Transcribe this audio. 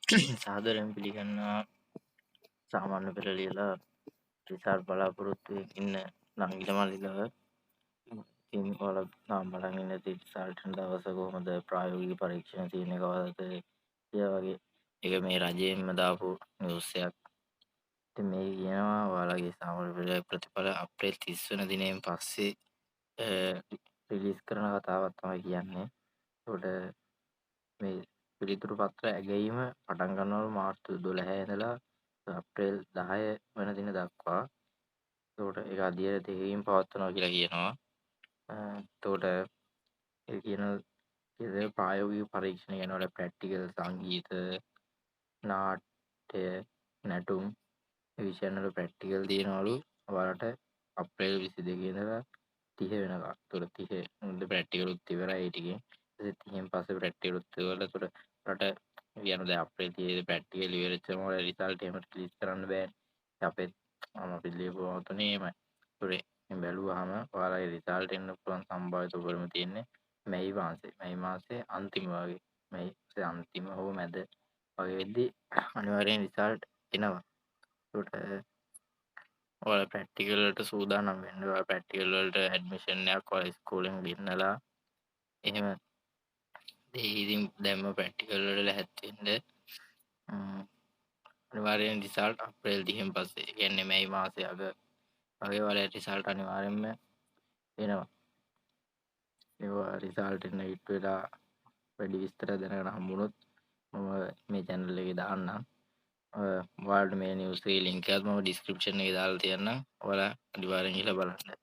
සාදරයෙන් පිළිගන්නවා සාමාන්‍ය පෙළ ලියලා රිසල්ට් බලාපොරොත්තුවෙන් ඉන්න නංගිල මල්ලිලව. ඉතින් ඔයාලා තාම බලන් ඉන්න රිසල්ට් දවස කොහොමද ප්‍රායෝගික පරීක්ෂණ තියෙන්නේ කවදද කියලා වගේ. ඒක මේ රජයෙන්ම දාපු නිවුස් එකක්. ඉතින් මේ කියනවා ඔයාලගේ සාමාන්‍ය පෙළ ප්‍රතිඵල අප්‍රේල් 30 වෙනි දිනයෙන් පස්සේ රිලීස් කරන කතාවක් තමයි කියන්නේ. ඒකට මේ පිළිතුරු පත්‍ර ඇගයීම පටන් ගන්නවලු මාර්තු 12 ඉඳලා අප්‍රේල් 10 වෙනි දින දක්වා. එතකොට ඒක අධ්‍යයන දෙකකින් පවත්වනවා කියලා කියනවා. එතකොට ඒ කියන ප්‍රායෝගික පරීක්ෂණ කියනවල ප්‍රැක්ටිකල් සංගීත නාට්‍ය නැටුම් ඒ විෂයන් වල ප්‍රැක්ටිකල් තියෙනවලු ඔයාලට අප්‍රේල් 22 ඉඳලා 30 වෙනකම්. එතකොට 30 මුල ප්‍රැක්ටිකලුත් ඉවරයි ඒ ටිකෙන්. ඊට 30න් පස්සේ ප්‍රැක්ටිකලුත් ඉවරලා එතකොට රට කියන දැන් අප්‍රේල් 30 ප්‍රැක්ටිකල් ඉවරෙච්චම ඔයාලා රිසල්ට් එහෙම රිලීස් කරන්න බෑනේ. අපේ අපි ලියපුවා තුනේ එහෙමයි. ඒතොර මේ බැලුවාම ඔයාලගේ රිසල්ට් එන්න පුළුවන් සම්භාවිත උපරිම තියෙන්නේ මැයි මාසේ අන්තිම වගේ. මැයි මාසේ අන්තිම හෝ මැද වගේ වෙද්දී අනිවාර්යෙන් රිසල්ට් එනවා. ඒකට ඔයාලා ප්‍රැක්ටිකල් වලට සූදානම් වෙන්න. ඔයාලා ප්‍රැක්ටිකල් වලට ඇඩ්මිෂන් එකක් ඔයාලා ඉස්කෝලෙන් ගෙන්නලා එහෙම ඉතින් දැන්ම ප්‍රැක්ටිකල් වලට ලැහැත් වෙන්න. අනිවාර්යෙන් රිසල්ට් අප්‍රේල් 30න් පස්සේ. ඒ කියන්නේ මැයි මාසේ අග වගේ ඔයාලා රිසල්ට් අනිවාර්යෙන්ම එනවා. ඒවා රිසල්ට් එන්න හිට වෙලා වැඩි විස්තර දැනගන්න හම්බුනොත් මම මේ channel එකේ දාන්නම්. ඔයාලට මේ නිවුස් එකේ link එකත් මම description එකේ දාලා තියන්නම්. ඔයාලා අනිවාර්යෙන් ගිහලා බලන්න.